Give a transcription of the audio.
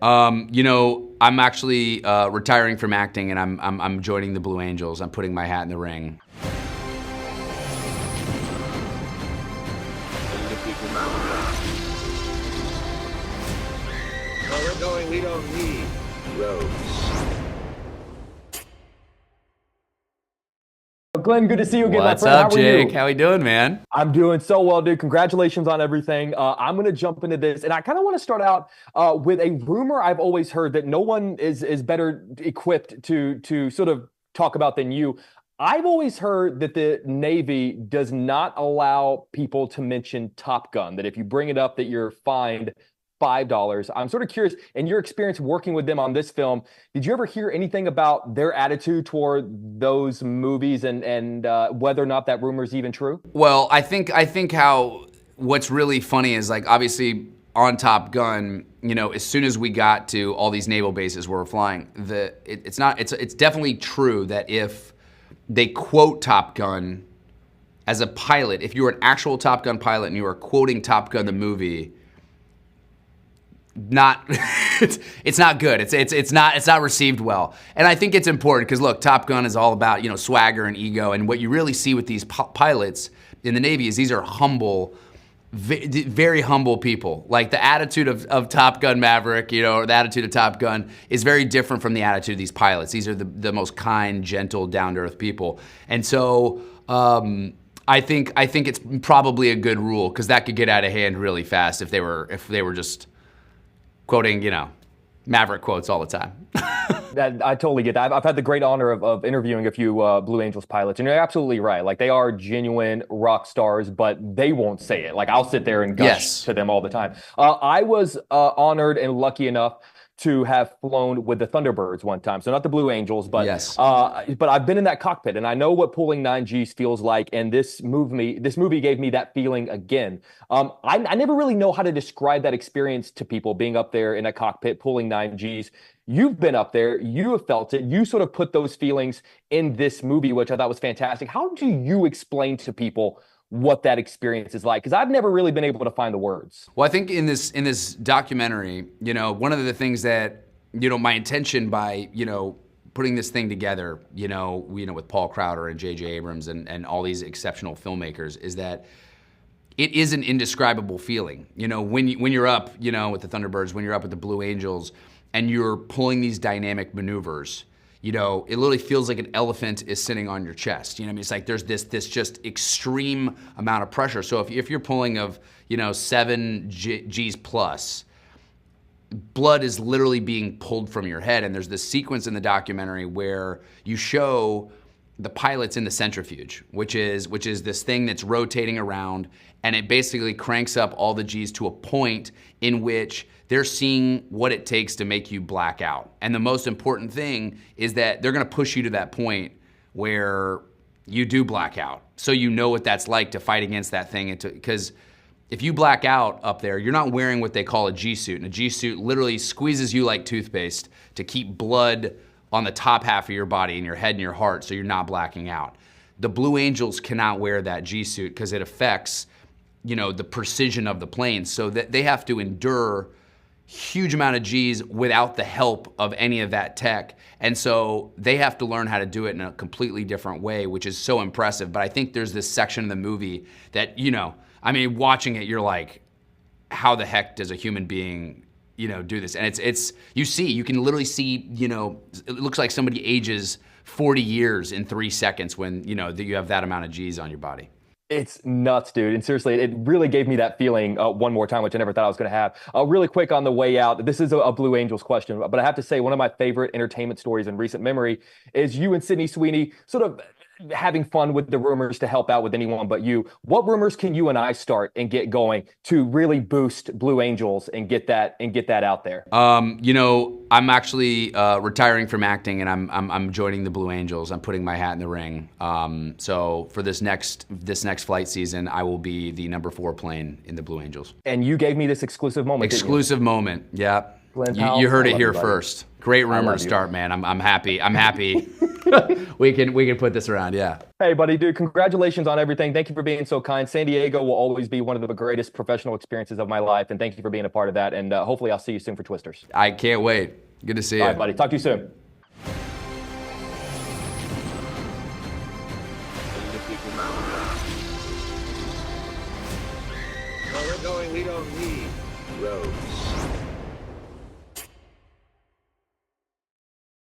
I'm actually retiring from acting, and I'm joining the Blue Angels. I'm putting my hat in the ring. Where we're going, we don't need roads. Glenn, good to see you again, What's my friend. up, Jake? How we doing, man? I'm doing so well, dude. Congratulations on everything. I'm going to jump into this, and I kind of want to start out with a rumor I've always heard that no one is better equipped to sort of talk about than you. I've always heard that the Navy does not allow people to mention Top Gun, that if you bring it up that you're fined $5. I'm sort of curious, in your experience working with them on this film, did you ever hear anything about their attitude toward those movies and whether or not that rumor is even true? Well, I think how what's really funny is, like, obviously on Top Gun, as soon as we got to all these naval bases where we're flying, it's definitely true that if they quote Top Gun as a pilot, if you were an actual Top Gun pilot and you were quoting Top Gun the movie, it's not good. It's not received well. And I think it's important because, look, Top Gun is all about swagger and ego, and what you really see with these pilots in the Navy is these are humble, very humble people. Like, the attitude of Top Gun Maverick, or the attitude of Top Gun is very different from the attitude of these pilots. These are the most kind, gentle, down-to-earth people. And so I think it's probably a good rule, because that could get out of hand really fast if they were just quoting, Maverick quotes all the time. I totally get that. I've had the great honor of interviewing a few Blue Angels pilots, and you're absolutely right. Like, they are genuine rock stars, but they won't say it. Like, I'll sit there and gush to them all the time. I was honored and lucky enough to have flown with the Thunderbirds one time. So not the Blue Angels, but but I've been in that cockpit, and I know what pulling 9Gs feels like. And this movie gave me that feeling again. I never really know how to describe that experience to people, being up there in a cockpit pulling 9Gs. You've been up there, you have felt it, you sort of put those feelings in this movie, which I thought was fantastic. How do you explain to people what that experience is like? Because I've never really been able to find the words. Well, I think in this documentary, one of the things that, my intention by, putting this thing together, with Paul Crowder and J.J. Abrams and all these exceptional filmmakers, is that it is an indescribable feeling. When you're up, with the Thunderbirds, when you're up with the Blue Angels, and you're pulling these dynamic maneuvers, it literally feels like an elephant is sitting on your chest. It's like there's this just extreme amount of pressure. So if you're pulling of, 7 Gs plus, blood is literally being pulled from your head. And there's this sequence in the documentary where you show the pilots in the centrifuge, which is this thing that's rotating around, and it basically cranks up all the Gs to a point in which they're seeing what it takes to make you black out. And the most important thing is that they're gonna push you to that point where you do black out. So you know what that's like to fight against that thing. Because if you black out up there, you're not wearing what they call a G suit. And a G suit literally squeezes you like toothpaste to keep blood on the top half of your body, in your head and your heart, so you're not blacking out. The Blue Angels cannot wear that G suit because it affects, the precision of the plane. So that they have to endure huge amount of Gs without the help of any of that tech. And so they have to learn how to do it in a completely different way, which is so impressive. But I think there's this section of the movie that, watching it, you're like, how the heck does a human being, do this? And you can literally see, it looks like somebody ages 40 years in 3 seconds when, that you have that amount of Gs on your body. It's nuts, dude. And seriously, it really gave me that feeling one more time, which I never thought I was going to have. Really quick on the way out, this is a Blue Angels question, but I have to say one of my favorite entertainment stories in recent memory is you and Sydney Sweeney sort of having fun with the rumors to help out with anyone but you. What rumors can you and I start and get going to really boost Blue Angels and get that out there? I'm actually retiring from acting, and I'm joining the Blue Angels. I'm putting my hat in the ring. So for this next flight season, I will be the number 4 plane in the Blue Angels. And you gave me this exclusive moment. Exclusive moment. Yeah. Glen Powell, you heard it here buddy. First. Great rumor to start, man. I'm happy. I'm happy. we can put this around. Yeah. Hey, buddy, dude, congratulations on everything. Thank you for being so kind. San Diego will always be one of the greatest professional experiences of my life, and thank you for being a part of that. And hopefully I'll see you soon for Twisters. I can't wait. Good to see you. All right, buddy. Talk to you soon. Where we're going, we don't need roads.